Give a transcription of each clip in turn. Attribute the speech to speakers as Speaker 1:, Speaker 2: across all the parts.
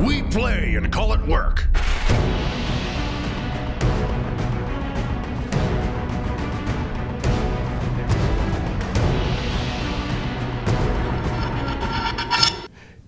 Speaker 1: We play and call it work.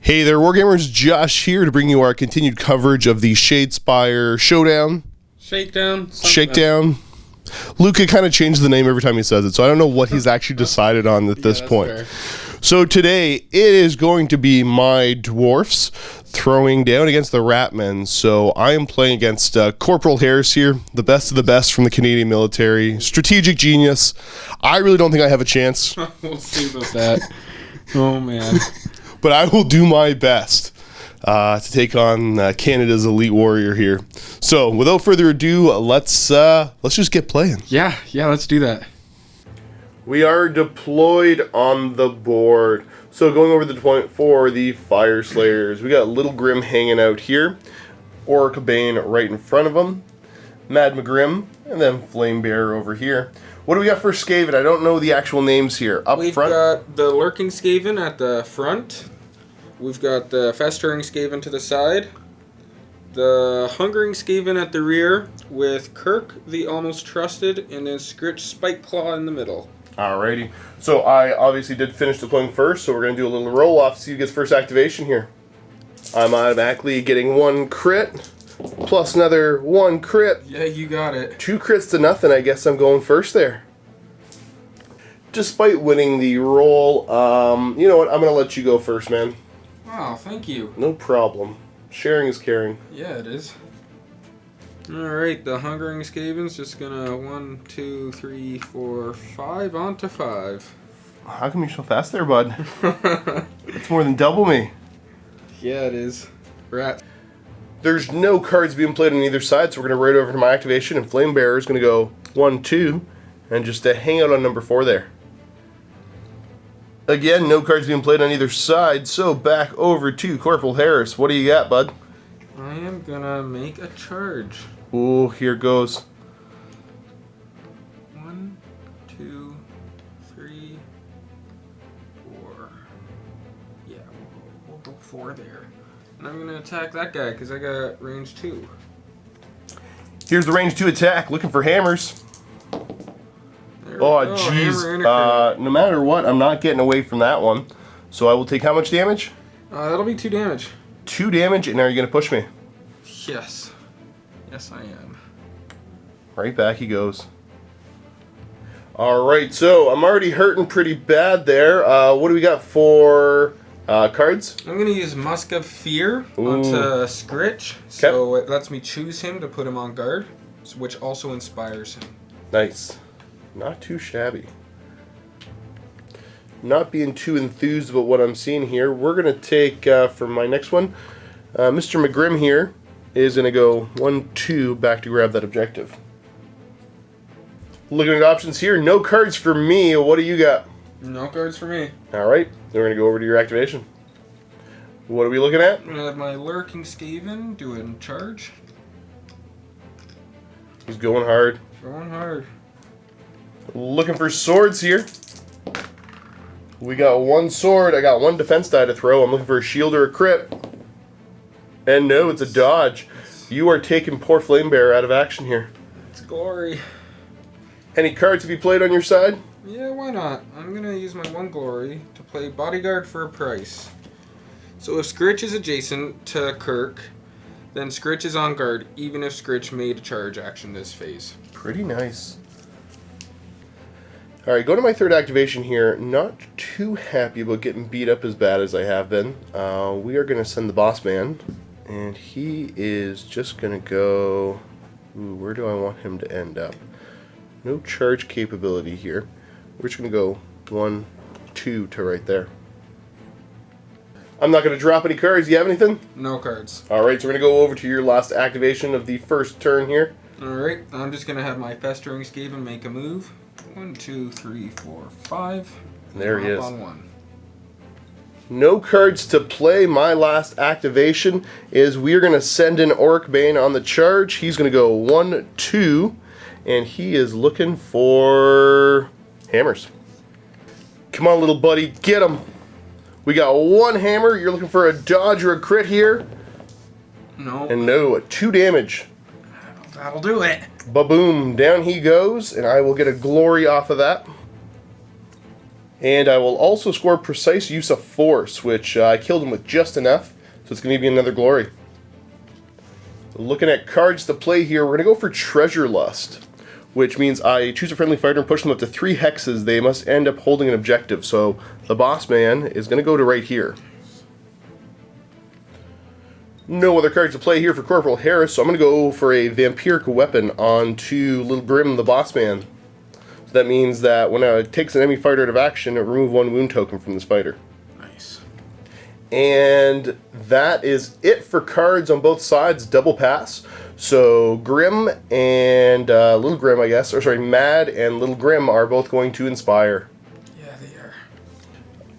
Speaker 2: Hey there, Wargamers. Josh here to bring you our continued coverage of the Shadespire Showdown. Shakedown. Luca kind of changes the name every time he says it, so I don't know what he's actually decided on at this point. Fair. So today, it is going to be my dwarfs throwing down against the Ratmen. So I am playing against Corporal Harris here, the best of the best from the Canadian military. Strategic genius. I really don't think I have a chance.
Speaker 3: We'll see about that. Oh, man.
Speaker 2: But I will do my best to take on Canada's elite warrior here. So, without further ado, let's just get playing.
Speaker 3: Yeah, let's do that.
Speaker 2: We are deployed on the board. So, going over the deployment for the Fire Slayers, we got Little Grim hanging out here, Orc Bane right in front of him, Mad McGrim, and then Flame Bearer over here. What do we got for Skaven? I don't know the actual names here.
Speaker 3: We've got the Lurking Skaven at the front. We've got the Festering Skaven to the side. The Hungering Skaven at the rear with Kirk, the Almost Trusted, and then Scritch Spiteclaw in the middle.
Speaker 2: Alrighty. So I obviously did finish deploying first, so we're going to do a little roll-off, see who gets first activation here. I'm automatically getting 1 crit, plus another 1 crit.
Speaker 3: Yeah, you got it.
Speaker 2: 2 crits to nothing. I guess I'm going first there. Despite winning the roll, you know what? I'm going to let you go first, man.
Speaker 3: Wow, thank you.
Speaker 2: No problem. Sharing is caring.
Speaker 3: Yeah, it is. Alright, the Hungering Skaven's just gonna 1, 2, 3, 4, 5 onto 5.
Speaker 2: How come you're so fast there, bud? It's more than double me.
Speaker 3: Yeah, it is. Rat.
Speaker 2: There's no cards being played on either side, so we're going to right over to my activation, and Flame Bearer is going to go 1, 2, and just hang out on number 4 there. Again, no cards being played on either side, so back over to Corporal Harris. What do you got, bud?
Speaker 3: I am going to make a charge.
Speaker 2: Ooh, here goes.
Speaker 3: 1, 2, 3, 4. Yeah, we'll go 4 there. And I'm going to attack that guy because I got range 2.
Speaker 2: Here's the range 2 attack, looking for hammers. Oh, jeez. No matter what, I'm not getting away from that one. So I will take how much damage?
Speaker 3: That'll be 2 damage.
Speaker 2: 2 damage, and are you going to push me?
Speaker 3: Yes. Yes, I am.
Speaker 2: Right back he goes. Alright, so I'm already hurting pretty bad there. What do we got for cards?
Speaker 3: I'm going to use Musk of Fear onto Scritch. So it lets me choose him to put him on guard, which also inspires him.
Speaker 2: Nice. Not too shabby. Not being too enthused about what I'm seeing here. We're going to take, for my next one, Mr. McGrim here is going to go 1, 2 back to grab that objective. Looking at options here, no cards for me. What do you got?
Speaker 3: No cards for me.
Speaker 2: Alright, then we're going to go over to your activation. What are we looking at?
Speaker 3: I'm going to have my Lurking Skaven doing charge.
Speaker 2: He's going hard.
Speaker 3: Going hard.
Speaker 2: Looking for swords here. We got 1 sword. I got 1 defense die to throw. I'm looking for a shield or a crit. And no, it's a dodge. You are taking poor Flame Bearer out of action here.
Speaker 3: It's glory.
Speaker 2: Any cards to be played on your side?
Speaker 3: Yeah, why not? I'm going to use my 1 glory to play Bodyguard for a price. So if Scritch is adjacent to Kirk, then Scritch is on guard, even if Scritch made a charge action this phase.
Speaker 2: Pretty nice. Alright, go to my 3rd activation here. Not too happy about getting beat up as bad as I have been. We are going to send the boss man, and he is just going to go... Ooh, where do I want him to end up? No charge capability here. We're just going to go 1, 2 to right there. I'm not going to drop any cards. Do you have anything?
Speaker 3: No cards.
Speaker 2: Alright, so we're going to go over to your last activation of the first turn here.
Speaker 3: Alright, I'm just going to have my Festering Skaven make a move. 1, 2, 3, 4, 5.
Speaker 2: There he is.
Speaker 3: On 1.
Speaker 2: No cards to play. My last activation is we are going to send in Orc Bane on the charge. He's going to go 1, 2, and he is looking for hammers. Come on, little buddy, get him. We got 1 hammer. You're looking for a dodge or a crit here.
Speaker 3: No.
Speaker 2: And no, 2 damage.
Speaker 3: That'll do it.
Speaker 2: Ba-boom, down he goes, and I will get a glory off of that. And I will also score precise use of force, which I killed him with just enough, so it's going to give me another glory. Looking at cards to play here, we're going to go for Treasure Lust, which means I choose a friendly fighter and push them up to 3 hexes. They must end up holding an objective, so the boss man is going to go to right here. No other cards to play here for Corporal Harris, so I'm going to go for a vampiric weapon onto Little Grim, the boss man. So that means that when it takes an enemy fighter out of action, it remove 1 wound token from this fighter.
Speaker 3: Nice.
Speaker 2: And that is it for cards on both sides, double pass. So Grim and Little Grim, I guess, or sorry, Mad and Little Grim are both going to inspire.
Speaker 3: Yeah, they are.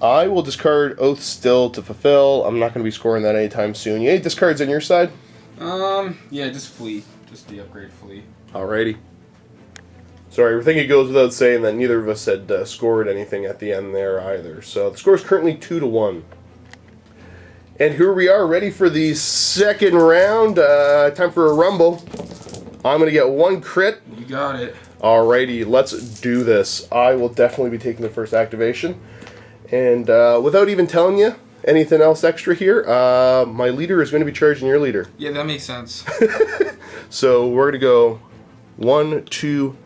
Speaker 2: I will discard Oath Still to fulfill. I'm not going to be scoring that anytime soon. You any discards on your side?
Speaker 3: Yeah, just flee. Just the upgrade flee.
Speaker 2: Alrighty. Sorry, I think it goes without saying that neither of us had scored anything at the end there either. So the score is currently 2-1. And here we are, ready for the second round. Time for a rumble. I'm going to get 1 crit.
Speaker 3: You got it.
Speaker 2: Alrighty, let's do this. I will definitely be taking the first activation. And without even telling you anything else extra here, my leader is going to be charging your leader.
Speaker 3: Yeah, that makes sense.
Speaker 2: So we're going to go 1, 2,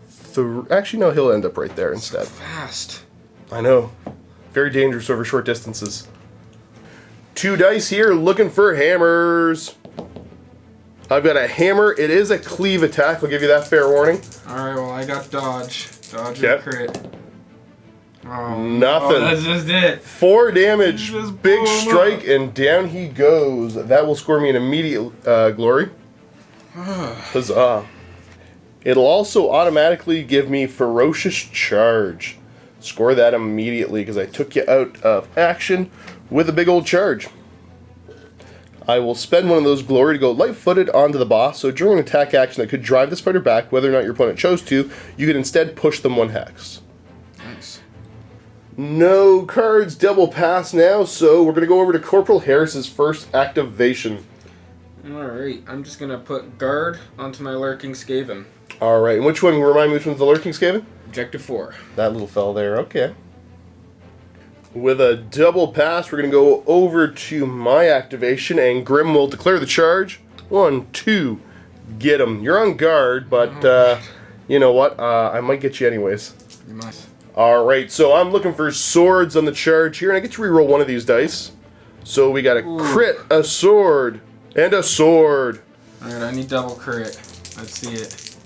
Speaker 2: 3. Actually, no, he'll end up right there instead.
Speaker 3: Fast.
Speaker 2: I know. Very dangerous over short distances. 2 dice here, looking for hammers. I've got a hammer. It is a cleave attack. I'll give you that fair warning.
Speaker 3: Alright, well, I got dodge. Dodge
Speaker 2: Yep.
Speaker 3: and crit. Oh,
Speaker 2: Nothing.
Speaker 3: Oh, that's just it.
Speaker 2: 4 damage.
Speaker 3: Just
Speaker 2: Big
Speaker 3: blew him
Speaker 2: strike,
Speaker 3: up.
Speaker 2: and down he goes. That will score me an immediate glory. Huzzah. It'll also automatically give me Ferocious Charge. Score that immediately because I took you out of action with a big old charge. I will spend one of those glory to go light-footed onto the boss, so during an attack action that could drive this fighter back, whether or not your opponent chose to, you could instead push them 1 hex.
Speaker 3: Nice.
Speaker 2: No cards, double pass now, so we're going to go over to Corporal Harris's first activation.
Speaker 3: Alright, I'm just gonna put guard onto my Lurking Skaven.
Speaker 2: Alright, and which one, remind me which one's the Lurking Skaven?
Speaker 3: Objective 4.
Speaker 2: That little fella there, okay. With a double pass, we're going to go over to my activation, and Grim will declare the charge. 1, 2, get him. You're on guard, but you know what? I might get you anyways.
Speaker 3: You must.
Speaker 2: Alright, so I'm looking for swords on the charge here, and I get to reroll one of these dice. So we got a crit, a sword, and a sword.
Speaker 3: Alright, I need double crit. Let's see it.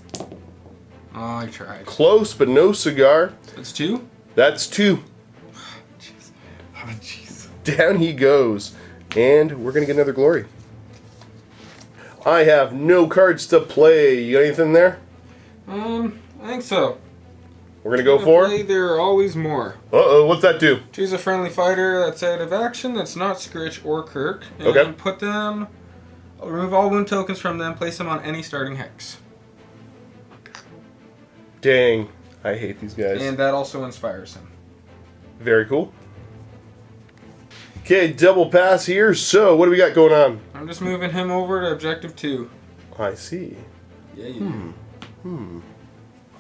Speaker 3: Oh, I tried.
Speaker 2: Close, but no cigar.
Speaker 3: That's 2?
Speaker 2: That's 2.
Speaker 3: Jeez. Oh, jeez.
Speaker 2: Down he goes. And we're going to get another glory. I have no cards to play. You got anything there?
Speaker 3: I think so.
Speaker 2: We're going to go for?
Speaker 3: There are always more.
Speaker 2: Uh-oh, what's that do?
Speaker 3: Choose a friendly fighter that's out of action, that's not Scritch or Kirk, and
Speaker 2: Okay.
Speaker 3: put them, remove all wound tokens from them, place them on any starting hex.
Speaker 2: Dang, I hate these guys.
Speaker 3: And that also inspires him.
Speaker 2: Very cool. Okay, double pass here. So, what do we got going on?
Speaker 3: I'm just moving him over to objective 2.
Speaker 2: I see.
Speaker 3: Yeah, you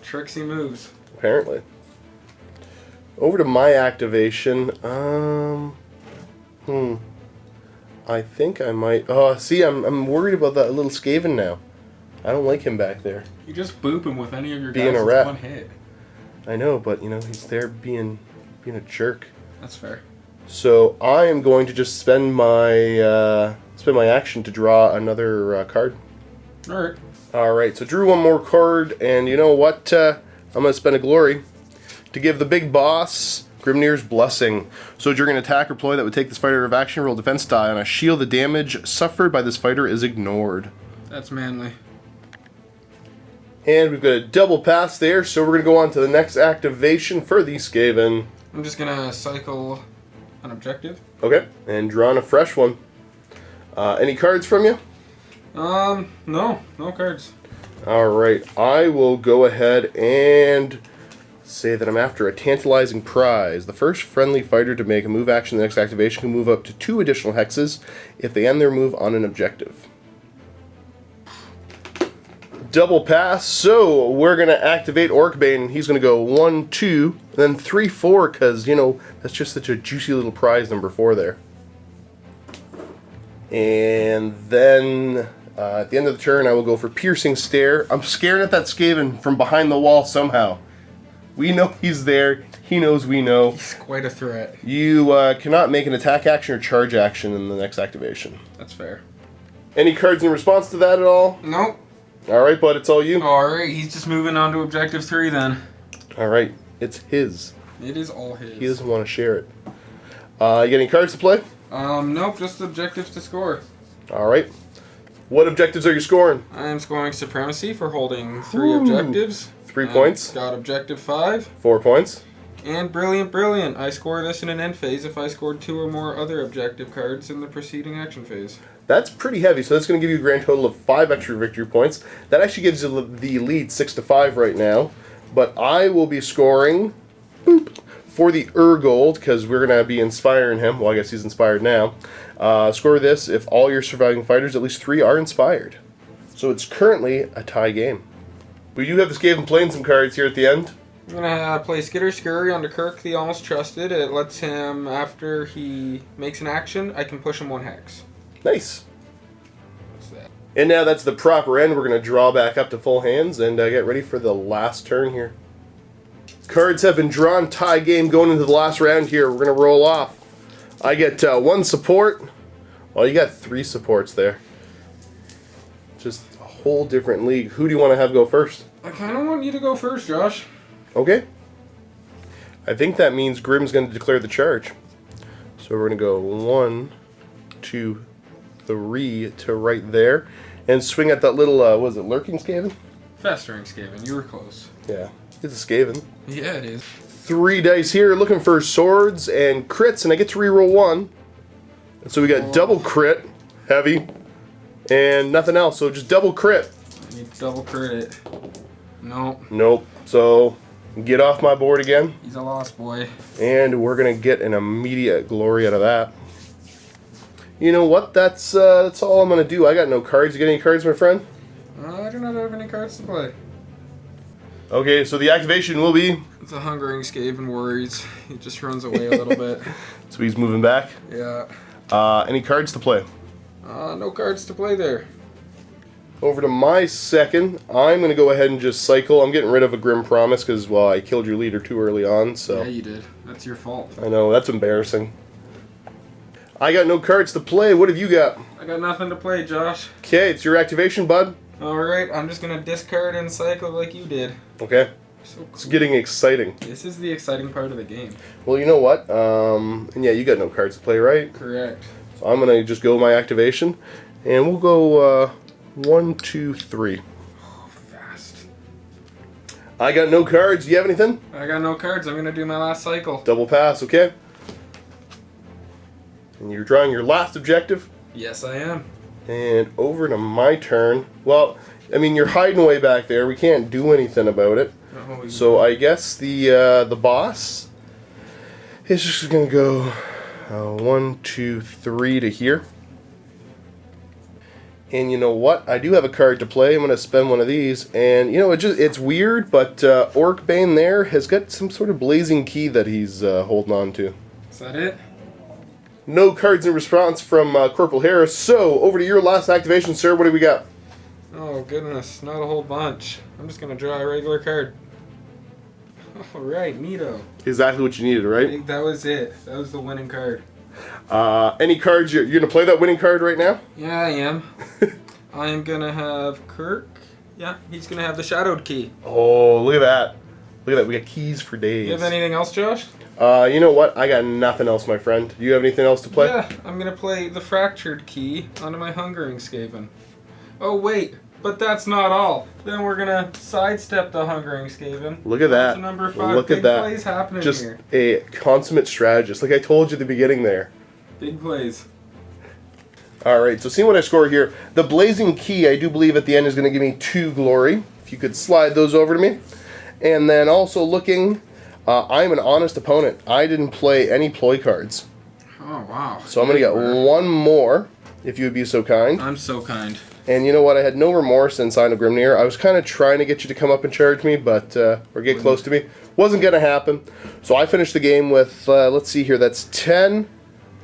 Speaker 3: Tricksy moves.
Speaker 2: Apparently. Over to my activation. I think I might. Oh, see, I'm worried about that little Skaven now. I don't like him back there.
Speaker 3: You just boop him with any of your
Speaker 2: Being
Speaker 3: guys
Speaker 2: a
Speaker 3: with
Speaker 2: rep.
Speaker 3: 1 hit.
Speaker 2: I know, but you know he's there being a jerk.
Speaker 3: That's fair.
Speaker 2: So I am going to just spend my action to draw another card.
Speaker 3: Alright.
Speaker 2: All right, so drew one more card, and you know what? I'm going to spend a glory to give the big boss Grimnir's Blessing. So during an attack or ploy that would take this fighter out of action, roll defense die on a shield. The damage suffered by this fighter is ignored.
Speaker 3: That's manly.
Speaker 2: And we've got a double pass there, so we're going to go on to the next activation for the Skaven.
Speaker 3: I'm just gonna cycle an objective.
Speaker 2: Okay, and draw on a fresh one. Any cards from you?
Speaker 3: No cards.
Speaker 2: Alright, I will go ahead and say that I'm after a tantalizing prize. The first friendly fighter to make a move action in the next activation can move up to 2 additional hexes if they end their move on an objective. Double pass. So we're going to activate Orcbane. He's going to go 1, 2, and then 3, 4, because, you know, that's just such a juicy little prize, number 4 there. And then at the end of the turn, I will go for Piercing Stare. I'm scaring at that Skaven from behind the wall somehow. We know he's there. He knows we know.
Speaker 3: He's quite a threat.
Speaker 2: You cannot make an attack action or charge action in the next activation.
Speaker 3: That's fair.
Speaker 2: Any cards in response to that at all?
Speaker 3: Nope.
Speaker 2: Alright, bud, it's all you.
Speaker 3: Alright, he's just moving on to objective 3 then.
Speaker 2: Alright, it's his.
Speaker 3: It is all his.
Speaker 2: He doesn't want to share it. You got any cards to play?
Speaker 3: Nope, just objectives to score.
Speaker 2: Alright. What objectives are you scoring?
Speaker 3: I am scoring Supremacy for holding 3 objectives.
Speaker 2: 3 points.
Speaker 3: Got objective 5.
Speaker 2: 4 points.
Speaker 3: And Brilliant. I score this in an end phase if I scored 2 or more other objective cards in the preceding action phase.
Speaker 2: That's pretty heavy, so that's going to give you a grand total of 5 extra victory points. That actually gives you the lead 6-5 right now. But I will be scoring for the Urgold, because we're going to be inspiring him. Well, I guess he's inspired now. Score this if all your surviving fighters, at least 3, are inspired. So it's currently a tie game. We do have the Skaven playing some cards here at the end.
Speaker 3: I'm going to play Skitter Scurry onto Kirk the Almost Trusted. It lets him, after he makes an action, I can push him 1 hex.
Speaker 2: Nice.
Speaker 3: What's that?
Speaker 2: And now that's the proper end. We're going to draw back up to full hands and get ready for the last turn here. Cards have been drawn. Tie game going into the last round here. We're going to roll off. I get 1 support. Well, you got 3 supports there. Just a whole different league. Who do you want to have go first?
Speaker 3: I kind of want you to go first, Josh.
Speaker 2: Okay. I think that means Grim's going to declare the charge. So we're going to go 1, 2, 3 to right there. And swing at that little, was it Lurking Skaven?
Speaker 3: Festering Skaven. You were close.
Speaker 2: Yeah. It's a Skaven.
Speaker 3: Yeah, it is.
Speaker 2: 3 dice here, looking for swords and crits, and I get to reroll 1. And so we got double crit, heavy, and nothing else. So just double crit.
Speaker 3: I need to double crit it. Nope.
Speaker 2: Nope. So get off my board again.
Speaker 3: He's a lost boy.
Speaker 2: And we're gonna get an immediate glory out of that. You know what? That's all I'm gonna do. I got no cards. You got any cards, my friend?
Speaker 3: I do not have any cards to play.
Speaker 2: Okay, so the activation will be.
Speaker 3: It's a hungering Skaven worries. He just runs away a little bit.
Speaker 2: So he's moving back.
Speaker 3: Yeah.
Speaker 2: Any cards to play?
Speaker 3: No cards to play there.
Speaker 2: Over to my second. I'm going to go ahead and just cycle. I'm getting rid of a Grim Promise because, well, I killed your leader too early on. So
Speaker 3: Yeah, you did. That's your fault.
Speaker 2: I know, that's embarrassing. I got no cards to play. What have you got?
Speaker 3: I got nothing to play, Josh.
Speaker 2: Okay, it's your activation, bud.
Speaker 3: Alright, I'm just going to discard and cycle like you did.
Speaker 2: Okay.
Speaker 3: So cool.
Speaker 2: It's getting exciting.
Speaker 3: This is the exciting part of the game.
Speaker 2: Well, you know what? And yeah, you got no cards to play, right?
Speaker 3: Correct.
Speaker 2: So I'm going to just go my activation. And we'll go 1, 2, 3.
Speaker 3: Oh, fast.
Speaker 2: I got no cards. Do you have anything?
Speaker 3: I got no cards. I'm going to do my last cycle.
Speaker 2: Double pass, okay? And you're drawing your last objective.
Speaker 3: Yes, I am.
Speaker 2: And over to my turn. Well, I mean, you're hiding away back there. We can't do anything about it.
Speaker 3: Oh,
Speaker 2: So I guess the boss is just going to go 1, 2, 3 to here. And you know what? I do have a card to play. I'm going to spend one of these. And, you know, it's weird, but Orcbane there has got some sort of blazing key that he's holding on to.
Speaker 3: Is that it?
Speaker 2: No cards in response from Corporal Harris. So, over to your last activation, sir. What do we got?
Speaker 3: Oh, goodness. Not a whole bunch. I'm just going to draw a regular card. Alright, neato.
Speaker 2: Exactly what you needed,
Speaker 3: I
Speaker 2: right?
Speaker 3: think that was it. That was the winning card.
Speaker 2: Any cards? You're going to play that winning card right now?
Speaker 3: Yeah, I am. I am going to have Kirk. Yeah, he's going to have the Shadowed Key.
Speaker 2: Oh, look at that. Look at that. We got keys for days.
Speaker 3: You have anything else, Josh?
Speaker 2: You know what? I got nothing else, my friend. Do you have anything else to play?
Speaker 3: Yeah, I'm going to play the Fractured Key onto my Hungering Skaven. Oh, wait. But that's not all. Then we're going to sidestep the Hungering Skaven.
Speaker 2: Look at that.
Speaker 3: To number 5.
Speaker 2: Look
Speaker 3: Big
Speaker 2: at that.
Speaker 3: plays happening
Speaker 2: Just
Speaker 3: here.
Speaker 2: a consummate strategist. Like I told you at the beginning there.
Speaker 3: Big plays.
Speaker 2: Alright, so seeing what I score here. The Blazing Key, I do believe at the end is going to give me 2 glory. If you could slide those over to me. And then also looking, I'm an honest opponent. I didn't play any ploy cards.
Speaker 3: Oh, wow.
Speaker 2: So I'm going to get one more, if you would be so kind.
Speaker 3: I'm so kind.
Speaker 2: And you know what? I had no remorse in Sign of Grimnir. I was kind of trying to get you to come up and charge me, but or get close to me. Wasn't going to happen. So I finished the game with, let's see here, that's 10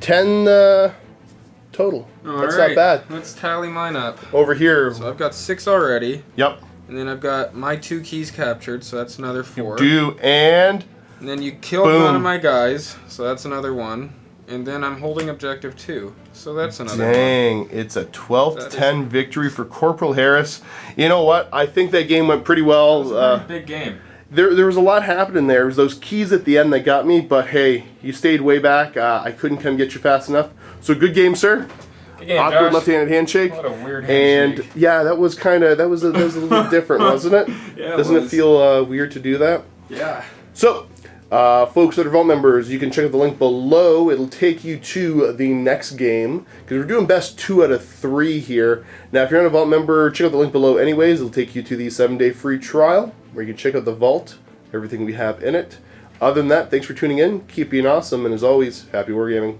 Speaker 2: total. That's not bad.
Speaker 3: Let's tally mine up.
Speaker 2: Over here.
Speaker 3: So I've got 6 already.
Speaker 2: Yep.
Speaker 3: And then I've got my 2 keys captured, so that's another 4.
Speaker 2: And
Speaker 3: then you killed
Speaker 2: boom.
Speaker 3: one of my guys, so that's another 1. And then I'm holding objective 2, so that's another 1.
Speaker 2: Dang, it's a 12-10 victory for Corporal Harris. You know what? I think that game went pretty well.
Speaker 3: That was a pretty big game.
Speaker 2: There was a lot happening there. It was those keys at the end that got me, but hey, you stayed way back. I couldn't come get you fast enough. So good game, sir.
Speaker 3: Good game,
Speaker 2: Awkward
Speaker 3: Josh.
Speaker 2: left-handed handshake.
Speaker 3: What a weird handshake.
Speaker 2: And yeah, that was a little different, wasn't it?
Speaker 3: Yeah,
Speaker 2: Doesn't it feel weird to do that?
Speaker 3: Yeah.
Speaker 2: So, folks that are Vault members, you can check out the link below. It'll take you to the next game, because we're doing best 2 out of 3 here. Now, if you're not a Vault member, check out the link below anyways. It'll take you to the 7-day free trial, where you can check out the Vault, everything we have in it. Other than that, thanks for tuning in. Keep being awesome, and as always, happy wargaming.